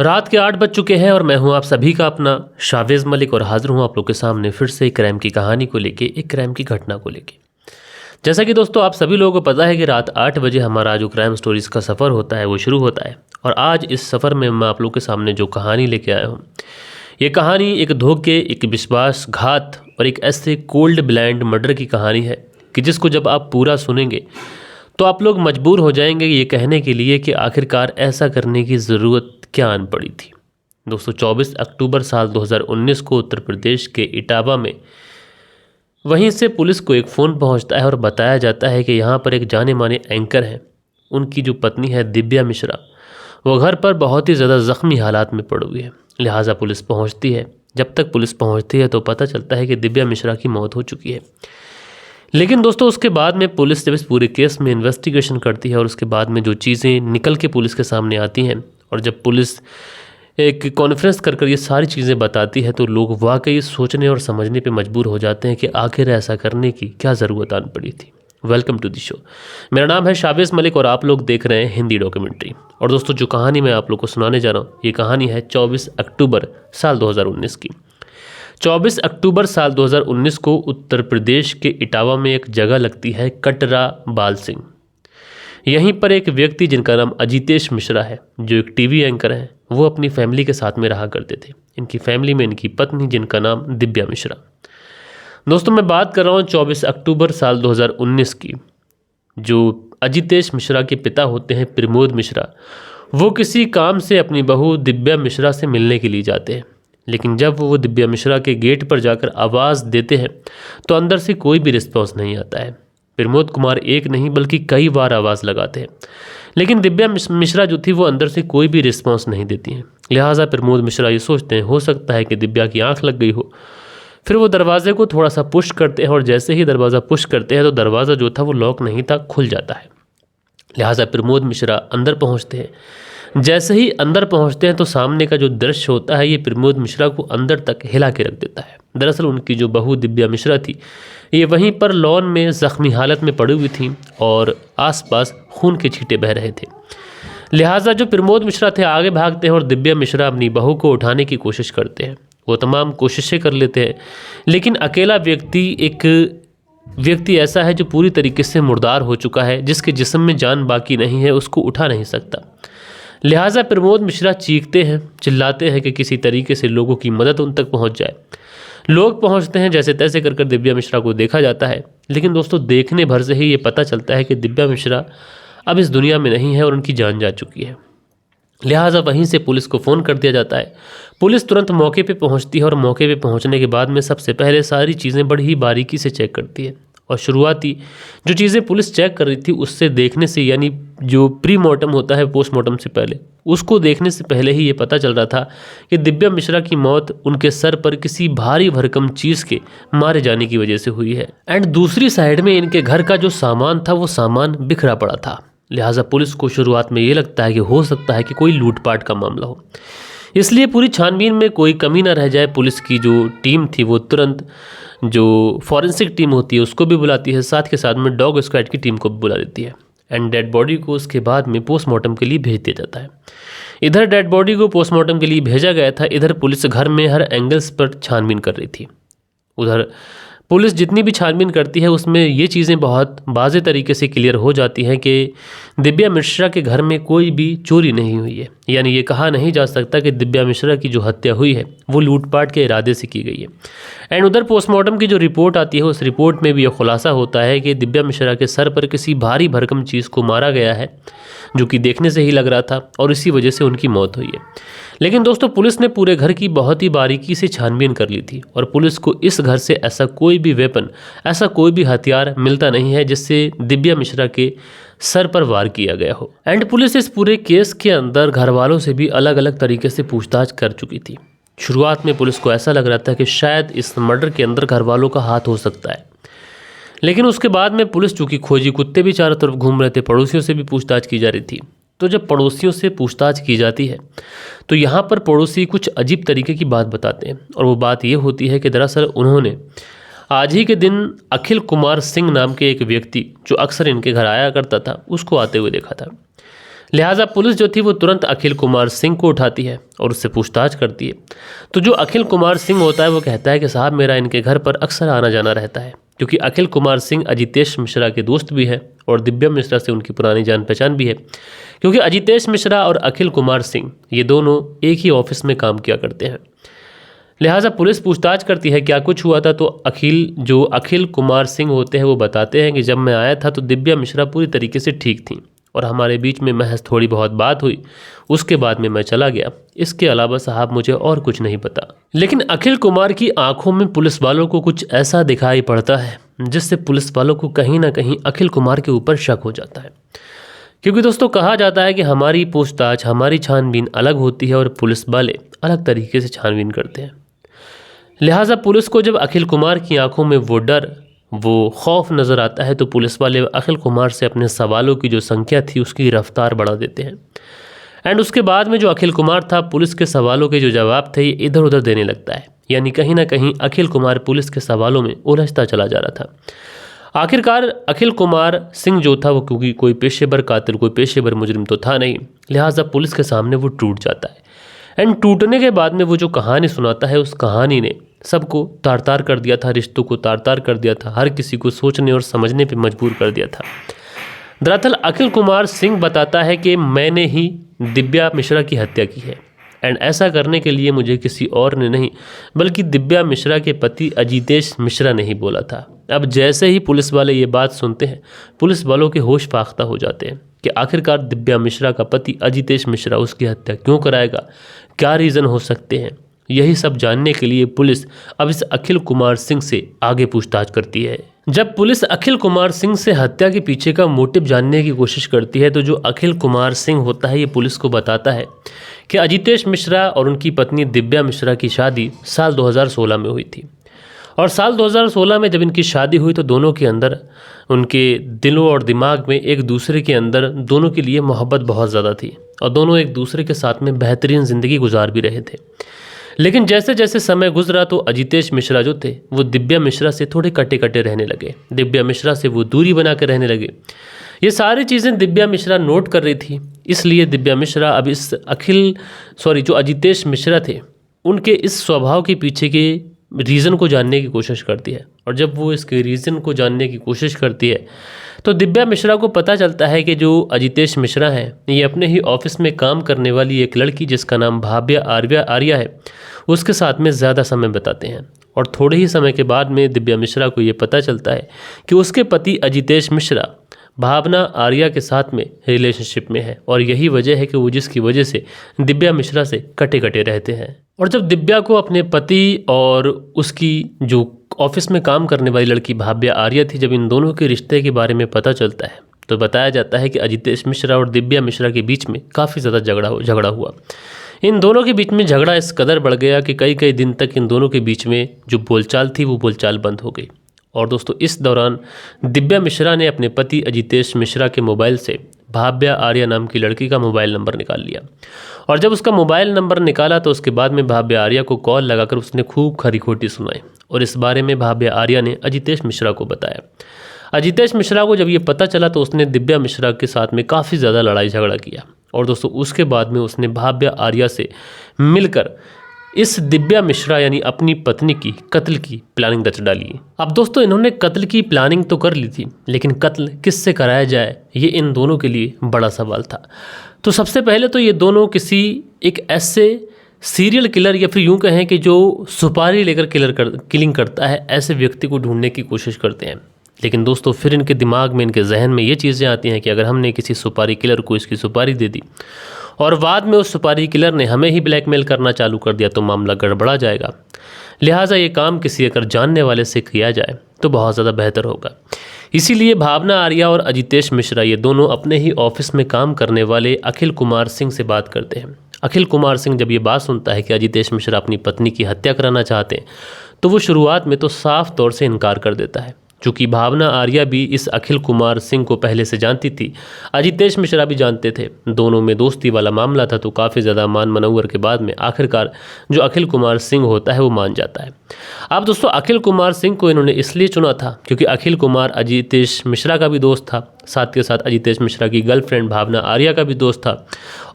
रात के 8 बज चुके हैं और मैं हूं आप सभी का अपना शावेज़ मलिक और हाजिर हूं आप लोग के सामने फिर से एक क्राइम की कहानी को लेके, एक क्राइम की घटना को लेके। जैसा कि दोस्तों आप सभी लोगों को पता है कि रात 8 बजे हमारा जो क्राइम स्टोरीज़ का सफ़र होता है वो शुरू होता है। और आज इस सफ़र में मैं आप लोग के सामने जो कहानी लेके आया हूँ, ये कहानी एक धोखे, एक विश्वासघात और एक ऐसे कोल्ड ब्लाइंड मर्डर की कहानी है कि जिसको जब आप पूरा सुनेंगे तो आप लोग मजबूर हो जाएंगे ये कहने के लिए कि आखिरकार ऐसा करने की ज़रूरत क्या आन पड़ी थी। दोस्तों 24 अक्टूबर साल 2019 को उत्तर प्रदेश के इटावा में वहीं से पुलिस को एक फ़ोन पहुंचता है और बताया जाता है कि यहाँ पर एक जाने माने एंकर हैं, उनकी जो पत्नी है दिव्या मिश्रा, वो घर पर बहुत ही ज़्यादा ज़ख्मी हालात में पड़ी हुई है। लिहाजा पुलिस पहुँचती है। जब तक पुलिस पहुँचती है तो पता चलता है कि दिव्या मिश्रा की मौत हो चुकी है। लेकिन दोस्तों उसके बाद में पुलिस जब इस पूरे केस में इन्वेस्टिगेशन करती है और उसके बाद में जो चीज़ें निकल के पुलिस के सामने आती हैं और जब पुलिस एक कॉन्फ्रेंस कर ये सारी चीज़ें बताती है तो लोग वाकई सोचने और समझने पे मजबूर हो जाते हैं कि आखिर ऐसा करने की क्या ज़रूरत आन पड़ी थी। Welcome to the show. मेरा नाम है शावेज़ मलिक और आप लोग देख रहे हैं हिंदी डॉक्यूमेंट्री। और दोस्तों जो कहानी मैं आप लोग को सुनाने जा रहा हूँ ये कहानी है 24 अक्टूबर साल 2019 की। 24 अक्टूबर साल 2019 को उत्तर प्रदेश के इटावा में एक जगह लगती है कटरा बाल सिंह। यहीं पर एक व्यक्ति जिनका नाम अजितेश मिश्रा है, जो एक टीवी एंकर हैं, वो अपनी फैमिली के साथ में रहा करते थे। इनकी फैमिली में इनकी पत्नी जिनका नाम दिव्या मिश्रा। दोस्तों मैं बात कर रहा हूँ 24 अक्टूबर साल 2019 की। जो अजितेश मिश्रा के पिता होते हैं प्रमोद मिश्रा, वो किसी काम से अपनी बहू दिव्या मिश्रा से मिलने के लिए जाते हैं। लेकिन जब वो दिव्या मिश्रा के गेट पर जाकर आवाज़ देते हैं तो अंदर से कोई भी रिस्पॉन्स नहीं आता है। प्रमोद कुमार एक नहीं बल्कि कई बार आवाज़ लगाते हैं, लेकिन दिव्या मिश्रा जो थी वो अंदर से कोई भी रिस्पॉन्स नहीं देती हैं। लिहाजा प्रमोद मिश्रा ये सोचते हैं हो सकता है कि दिव्या की आंख लग गई हो। फिर वो दरवाजे को थोड़ा सा पुश करते हैं और जैसे ही दरवाज़ा पुश करते हैं तो दरवाज़ा जो था वो लॉक नहीं था, खुल जाता है। लिहाजा प्रमोद मिश्रा अंदर पहुँचते हैं। जैसे ही अंदर पहुंचते हैं तो सामने का जो दृश्य होता है ये प्रमोद मिश्रा को अंदर तक हिला के रख देता है। दरअसल उनकी जो बहू दिव्या मिश्रा थी ये वहीं पर लॉन में ज़ख्मी हालत में पड़ी हुई थी और आसपास खून के छींटे बह रहे थे। लिहाजा जो प्रमोद मिश्रा थे आगे भागते हैं और दिव्या मिश्रा अपनी बहू को उठाने की कोशिश करते हैं। वो तमाम कोशिशें कर लेते हैं, लेकिन अकेला व्यक्ति ऐसा है जो पूरी तरीके से मुर्दार हो चुका है, जिसके जिस्म में जान बाकी नहीं है, उसको उठा नहीं सकता। लिहाजा प्रमोद मिश्रा चीखते हैं, चिल्लाते हैं कि किसी तरीके से लोगों की मदद उन तक पहुंच जाए। लोग पहुंचते हैं, जैसे तैसे कर दिव्या मिश्रा को देखा जाता है। लेकिन दोस्तों देखने भर से ही ये पता चलता है कि दिव्या मिश्रा अब इस दुनिया में नहीं है और उनकी जान जा चुकी है। लिहाजा वहीं से पुलिस को फ़ोन कर दिया जाता है। पुलिस तुरंत मौके पे पहुंचती है और मौके पे पहुंचने के बाद में सबसे पहले सारी चीज़ें बड़ी ही बारीकी से चेक करती है। और शुरुआती जो चीज़ें पुलिस चेक कर रही थी उससे देखने से, यानी जो प्री मॉर्टम होता है पोस्टमार्टम से पहले, उसको देखने से पहले ही ये पता चल रहा था कि दिव्या मिश्रा की मौत उनके सर पर किसी भारी भरकम चीज़ के मारे जाने की वजह से हुई है। एंड दूसरी साइड में इनके घर का जो सामान था वो सामान बिखरा पड़ा था। लिहाजा पुलिस को शुरुआत में ये लगता है कि हो सकता है कि कोई लूटपाट का मामला हो, इसलिए पूरी छानबीन में कोई कमी ना रह जाए। पुलिस की जो टीम थी वो तुरंत जो फॉरेंसिक टीम होती है उसको भी बुलाती है, साथ के साथ में डॉग स्क्वाड की टीम को भी बुला देती है। एंड डेड बॉडी को उसके बाद में पोस्टमार्टम के लिए भेज दिया जाता है। इधर डेड बॉडी को पोस्टमार्टम के लिए भेजा गया था, इधर पुलिस घर में हर एंगल्स पर छानबीन कर रही थी। उधर पुलिस जितनी भी छानबीन करती है उसमें ये चीज़ें बहुत वाज़े तरीके से क्लियर हो जाती हैं कि दिव्या मिश्रा के घर में कोई भी चोरी नहीं हुई है। यानी ये कहा नहीं जा सकता कि दिव्या मिश्रा की जो हत्या हुई है वो लूटपाट के इरादे से की गई है। एंड उधर पोस्टमार्टम की जो रिपोर्ट आती है उस रिपोर्ट में भी ये खुलासा होता है कि दिव्या मिश्रा के सर पर किसी भारी भरकम चीज़ को मारा गया है, जो कि देखने से ही लग रहा था, और इसी वजह से उनकी मौत हुई है। लेकिन दोस्तों पुलिस ने पूरे घर की बहुत ही बारीकी से छानबीन कर ली थी और पुलिस को इस घर से ऐसा कोई भी वेपन, ऐसा कोई भी हथियार मिलता नहीं है जिससे दिव्या मिश्रा के सर पर वार किया गया हो। एंड पुलिस इस पूरे केस के अंदर घर वालों से भी अलग अलग तरीके से पूछताछ कर चुकी थी। शुरुआत में पुलिस को ऐसा लग रहा था कि शायद इस मर्डर के अंदर घर वालों का हाथ हो सकता है, लेकिन उसके बाद में पुलिस, चूँकि खोजी कुत्ते भी चारों तरफ घूम रहे थे, पड़ोसियों से भी पूछताछ की जा रही थी। तो जब पड़ोसियों से पूछताछ की जाती है तो यहाँ पर पड़ोसी कुछ अजीब तरीके की बात बताते हैं, और वो बात ये होती है कि दरअसल उन्होंने आज ही के दिन अखिल कुमार सिंह नाम के एक व्यक्ति जो अक्सर इनके घर आया करता था उसको आते हुए देखा था। लिहाजा पुलिस जो थी वो तुरंत अखिल कुमार सिंह को उठाती है और उससे पूछताछ करती है। तो जो अखिल कुमार सिंह होता है वो कहता है कि साहब मेरा इनके घर पर अक्सर आना जाना रहता है, क्योंकि अखिल कुमार सिंह अजितेश मिश्रा के दोस्त भी हैं और दिव्या मिश्रा से उनकी पुरानी जान पहचान भी है, क्योंकि अजितेश मिश्रा और अखिल कुमार सिंह ये दोनों एक ही ऑफिस में काम किया करते हैं। लिहाजा पुलिस पूछताछ करती है क्या कुछ हुआ था। तो अखिल कुमार सिंह होते हैं वो बताते हैं कि जब मैं आया था तो दिव्या मिश्रा पूरी तरीके से ठीक थी और हमारे बीच में महज थोड़ी बहुत बात हुई, उसके बाद में मैं चला गया। इसके अलावा साहब मुझे और कुछ नहीं पता। लेकिन अखिल कुमार की आंखों में पुलिस वालों को कुछ ऐसा दिखाई पड़ता है जिससे पुलिस वालों को कहीं ना कहीं अखिल कुमार के ऊपर शक हो जाता है, क्योंकि दोस्तों कहा जाता है कि हमारी पूछताछ, हमारी छानबीन अलग होती है और पुलिस वाले अलग तरीके से छानबीन करते हैं। लिहाजा पुलिस को जब अखिल कुमार की आंखों में वो डर, वो खौफ नज़र आता है तो पुलिस वाले अखिल कुमार से अपने सवालों की जो संख्या थी उसकी रफ्तार बढ़ा देते हैं। एंड उसके बाद में जो अखिल कुमार था पुलिस के सवालों के जो जवाब थे ये इधर उधर देने लगता है, यानी कहीं ना कहीं अखिल कुमार पुलिस के सवालों में उलझता चला जा रहा था। आखिरकार अखिल कुमार सिंह जो था वो क्योंकि कोई पेशेवर कातिल, कोई पेशेवर मुजरिम तो था नहीं, लिहाजा पुलिस के सामने वो टूट जाता है। एंड टूटने के बाद में वो जो कहानी सुनाता है उस कहानी ने सबको तार तार कर दिया था, रिश्तों को तार तार कर दिया था, हर किसी को सोचने और समझने पे मजबूर कर दिया था। दरअसल अखिल कुमार सिंह बताता है कि मैंने ही दिव्या मिश्रा की हत्या की है एंड ऐसा करने के लिए मुझे किसी और ने नहीं बल्कि दिव्या मिश्रा के पति अजितेश मिश्रा ने ही बोला था। अब जैसे ही पुलिस वाले ये बात सुनते हैं पुलिस वालों के होश फाख्ता हो जाते हैं कि आखिरकार दिव्या मिश्रा का पति अजितेश मिश्रा उसकी हत्या क्यों कराएगा, क्या रीज़न हो सकते हैं। यही सब जानने के लिए पुलिस अब इस अखिल कुमार सिंह से आगे पूछताछ करती है। जब पुलिस अखिल कुमार सिंह से हत्या के पीछे का मोटिव जानने की कोशिश करती है तो जो अखिल कुमार सिंह होता है ये पुलिस को बताता है कि अजितेश मिश्रा और उनकी पत्नी दिव्या मिश्रा की शादी साल 2016 में हुई थी और साल 2016 में जब इनकी शादी हुई तो दोनों के अंदर, उनके दिलों और दिमाग में एक दूसरे के अंदर दोनों के लिए मोहब्बत बहुत ज़्यादा थी और दोनों एक दूसरे के साथ में बेहतरीन ज़िंदगी गुजार भी रहे थे। लेकिन जैसे जैसे समय गुजरा तो अजितेश मिश्रा जो थे वो दिव्या मिश्रा से थोड़े कटे कटे रहने लगे, दिव्या मिश्रा से वो दूरी बना कर रहने लगे। ये सारी चीज़ें दिव्या मिश्रा नोट कर रही थी, इसलिए दिव्या मिश्रा अब इस जो अजितेश मिश्रा थे उनके इस स्वभाव के पीछे के रीज़न को जानने की कोशिश करती है। और जब वो इसके रीज़न को जानने की कोशिश करती है तो दिव्या मिश्रा को पता चलता है कि जो अजितेश मिश्रा हैं ये अपने ही ऑफिस में काम करने वाली एक लड़की जिसका नाम भाव्या आर्या है उसके साथ में ज़्यादा समय बिताते हैं। और थोड़े ही समय के बाद में दिव्या मिश्रा को ये पता चलता है कि उसके पति अजितेश मिश्रा भावना आर्या के साथ में रिलेशनशिप में है और यही वजह है कि वो जिसकी वजह से दिव्या मिश्रा से कटे कटे रहते हैं। और जब दिव्या को अपने पति और उसकी जो ऑफिस में काम करने वाली लड़की भाव्या आर्या थी, जब इन दोनों के रिश्ते के बारे में पता चलता है तो बताया जाता है कि अजितेश मिश्रा और दिव्या मिश्रा के बीच में काफ़ी ज़्यादा झगड़ा हुआ। इन दोनों के बीच में झगड़ा इस कदर बढ़ गया कि कई दिन तक इन दोनों के बीच में जो बोलचाल थी वो बोलचाल बंद हो गई। और दोस्तों इस दौरान दिव्या मिश्रा ने अपने पति अजितेश मिश्रा के मोबाइल से भाव्या आर्या नाम की लड़की का मोबाइल नंबर निकाल लिया और जब उसका मोबाइल नंबर निकाला तो उसके बाद में भाव्या आर्या को कॉल लगाकर उसने खूब खरी खोटी सुनाई और इस बारे में भाव्या आर्या ने अजितेश मिश्रा को बताया। अजितेश मिश्रा को जब ये पता चला तो उसने दिव्या मिश्रा के साथ में काफ़ी ज़्यादा लड़ाई झगड़ा किया और दोस्तों उसके बाद में उसने भाव्या आर्या से मिलकर इस दिव्या मिश्रा यानी अपनी पत्नी की कत्ल की प्लानिंग रच डाली। अब दोस्तों इन्होंने कत्ल की प्लानिंग तो कर ली थी, लेकिन कत्ल किससे कराया जाए ये इन दोनों के लिए बड़ा सवाल था। तो सबसे पहले तो ये दोनों किसी एक ऐसे सीरियल किलर या फिर यूं कहें कि जो सुपारी लेकर किलिंग करता है ऐसे व्यक्ति को ढूंढने की कोशिश करते हैं। लेकिन दोस्तों फिर इनके दिमाग में, इनके जहन में ये चीज़ें आती हैं कि अगर हमने किसी सुपारी किलर को इसकी सुपारी दे दी और बाद में उस सुपारी किलर ने हमें ही ब्लैकमेल करना चालू कर दिया तो मामला गड़बड़ा जाएगा। लिहाजा ये काम किसी अगर जानने वाले से किया जाए तो बहुत ज़्यादा बेहतर होगा। इसीलिए भावना आर्या और अजितेश मिश्रा ये दोनों अपने ही ऑफिस में काम करने वाले अखिल कुमार सिंह से बात करते हैं। अखिल कुमार सिंह जब ये बात सुनता है कि अजितेश मिश्रा अपनी पत्नी की हत्या कराना चाहते हैं तो वो शुरुआत में तो साफ तौर से इनकार कर देता है चूँकि भावना आर्या भी इस अखिल कुमार सिंह को पहले से जानती थी, अजितेश मिश्रा भी जानते थे, दोनों में दोस्ती वाला मामला था, तो काफ़ी ज़्यादा मान मनौवर के बाद में आखिरकार जो अखिल कुमार सिंह होता है वो मान जाता है। अब दोस्तों अखिल कुमार सिंह को इन्होंने इसलिए चुना था क्योंकि अखिल कुमार अजितेश मिश्रा का भी दोस्त था, साथ के साथ अजितेश मिश्रा की गर्लफ्रेंड भावना आर्या का भी दोस्त था,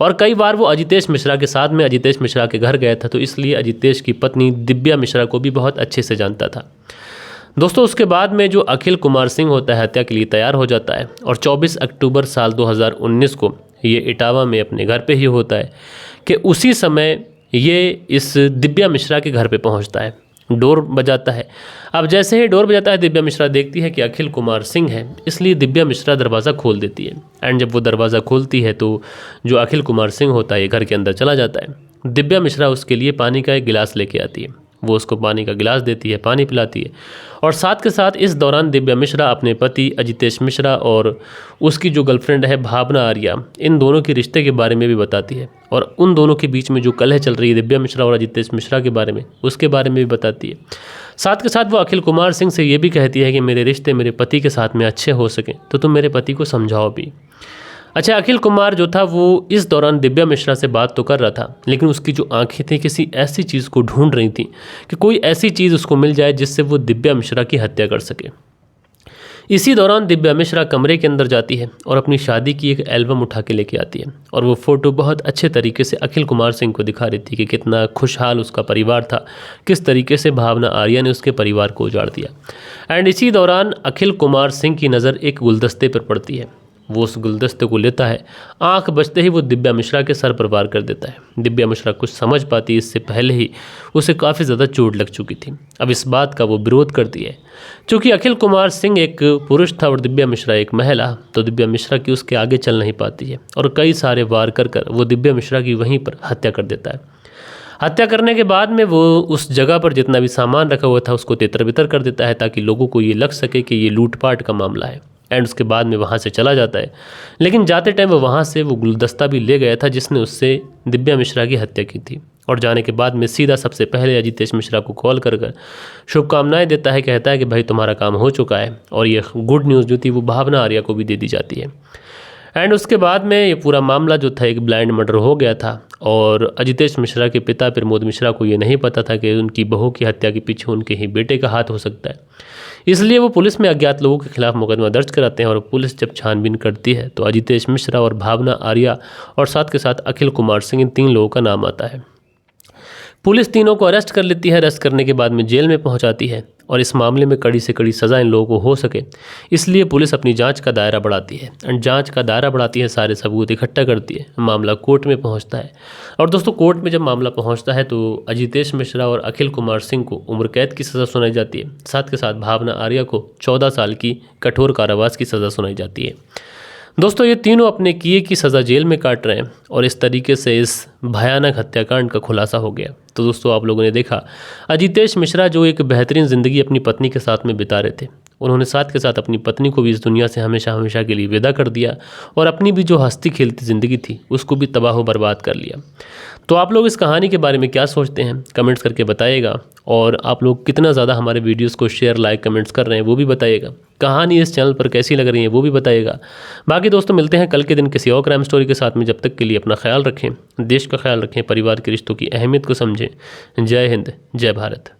और कई बार वो अजितेश मिश्रा के साथ में अजितेश मिश्रा के घर गया था, तो इसलिए अजितेश की पत्नी दिव्या मिश्रा को भी बहुत अच्छे से जानता था। दोस्तों उसके बाद में जो अखिल कुमार सिंह होता है हत्या के लिए तैयार हो जाता है और 24 अक्टूबर साल 2019 को ये इटावा में अपने घर पे ही होता है कि उसी समय ये इस दिव्या मिश्रा के घर पे पहुंचता है। डोर बजाता है। अब जैसे ही डोर बजाता है दिव्या मिश्रा देखती है कि अखिल कुमार सिंह है, इसलिए दिव्या मिश्रा दरवाज़ा खोल देती है। एंड जब वो दरवाज़ा खोलती है तो जो अखिल कुमार सिंह होता है घर के अंदर चला जाता है। दिव्या मिश्रा उसके लिए पानी का एक गिलास लेके आती है, वो उसको पानी का गिलास देती है, पानी पिलाती है, और साथ के साथ इस दौरान दिव्या मिश्रा अपने पति अजितेश मिश्रा और उसकी जो गर्लफ्रेंड है भावना आर्या, इन दोनों के रिश्ते के बारे में भी बताती है, और उन दोनों के बीच में जो कलह चल रही है दिव्या मिश्रा और अजितेश मिश्रा के बारे में, उसके बारे में भी बताती है। साथ के साथ वो अखिल कुमार सिंह से ये भी कहती है कि मेरे रिश्ते मेरे पति के साथ में अच्छे हो सकें तो तुम मेरे पति को समझाओ भी। अच्छा, अखिल कुमार जो था वो इस दौरान दिव्या मिश्रा से बात तो कर रहा था, लेकिन उसकी जो आंखें थी किसी ऐसी चीज़ को ढूंढ रही थी कि कोई ऐसी चीज़ उसको मिल जाए जिससे वो दिव्या मिश्रा की हत्या कर सके। इसी दौरान दिव्या मिश्रा कमरे के अंदर जाती है और अपनी शादी की एक एल्बम उठा के लेके आती है, और वो फ़ोटो बहुत अच्छे तरीके से अखिल कुमार सिंह को दिखा रही थी कि कितना खुशहाल उसका परिवार था, किस तरीके से भावना आर्या ने उसके परिवार को उजाड़ दिया। एंड इसी दौरान अखिल कुमार सिंह की नज़र एक गुलदस्ते पर पड़ती है। वो उस गुलदस्ते को लेता है, आंख बचते ही वो दिव्या मिश्रा के सर पर वार कर देता है। दिव्या मिश्रा कुछ समझ पाती, इससे पहले ही उसे काफ़ी ज़्यादा चोट लग चुकी थी। अब इस बात का वो विरोध करती है। चूँकि अखिल कुमार सिंह एक पुरुष था और दिव्या मिश्रा एक महिला, तो दिव्या मिश्रा की उसके आगे चल नहीं पाती है, और कई सारे वार कर कर वो दिव्या मिश्रा की वहीं पर हत्या कर देता है। हत्या करने के बाद में वो उस जगह पर जितना भी सामान रखा हुआ था उसको तितर बितर कर देता है, ताकि लोगों को ये लग सके कि ये लूटपाट का मामला है। एंड उसके बाद में वहाँ से चला जाता है, लेकिन जाते टाइम वो वहाँ से वो गुलदस्ता भी ले गया था जिसने उससे दिव्या मिश्रा की हत्या की थी। और जाने के बाद में सीधा सबसे पहले अजितेश मिश्रा को कॉल कर कर शुभकामनाएं देता है, कहता है कि भाई तुम्हारा काम हो चुका है, और ये गुड न्यूज़ जो थी वो भावना आर्या को भी दे दी जाती है। एंड उसके बाद में ये पूरा मामला जो था एक ब्लाइंड मर्डर हो गया था, और अजितेश मिश्रा के पिता प्रमोद मिश्रा को ये नहीं पता था कि उनकी बहू की हत्या के पीछे उनके ही बेटे का हाथ हो सकता है। इसलिए वो पुलिस में अज्ञात लोगों के खिलाफ मुकदमा दर्ज कराते हैं, और पुलिस जब छानबीन करती है तो अजितेश मिश्रा और भावना आर्या और साथ के साथ अखिल कुमार सिंह, इन 3 लोगों का नाम आता है। पुलिस तीनों को अरेस्ट कर लेती है। अरेस्ट करने के बाद में जेल में पहुंचाती है, और इस मामले में कड़ी से कड़ी सज़ा इन लोगों को हो सके इसलिए पुलिस अपनी जांच का दायरा बढ़ाती है। एंड जांच का दायरा बढ़ाती है, सारे सबूत इकट्ठा करती है, मामला कोर्ट में पहुंचता है। और दोस्तों कोर्ट में जब मामला पहुंचता है तो अजितेश मिश्रा और अखिल कुमार सिंह को उम्र कैद की सज़ा सुनाई जाती है। साथ के साथ भावना आर्या को 14 साल की कठोर कारावास की सज़ा सुनाई जाती है। दोस्तों ये तीनों अपने किए की सज़ा जेल में काट रहे हैं, और इस तरीके से इस भयानक हत्याकांड का खुलासा हो गया। तो दोस्तों आप लोगों ने देखा अजितेश मिश्रा जो एक बेहतरीन ज़िंदगी अपनी पत्नी के साथ में बिता रहे थे, उन्होंने साथ के साथ अपनी पत्नी को भी इस दुनिया से हमेशा हमेशा के लिए विदा कर दिया, और अपनी भी जो हंसती खेलती ज़िंदगी थी उसको भी तबाह बर्बाद कर लिया। तो आप लोग इस कहानी के बारे में क्या सोचते हैं कमेंट्स करके बताइएगा, और आप लोग कितना ज़्यादा हमारे वीडियोस को शेयर लाइक कमेंट्स कर रहे हैं वो भी बताइएगा। कहानी इस चैनल पर कैसी लग रही है वो भी बताइएगा। बाकी दोस्तों मिलते हैं कल के दिन किसी और क्राइम स्टोरी के साथ में। जब तक के लिए अपना ख्याल रखें, देश का ख्याल रखें, परिवार के रिश्तों की अहमियत को समझें। जय हिंद, जय भारत।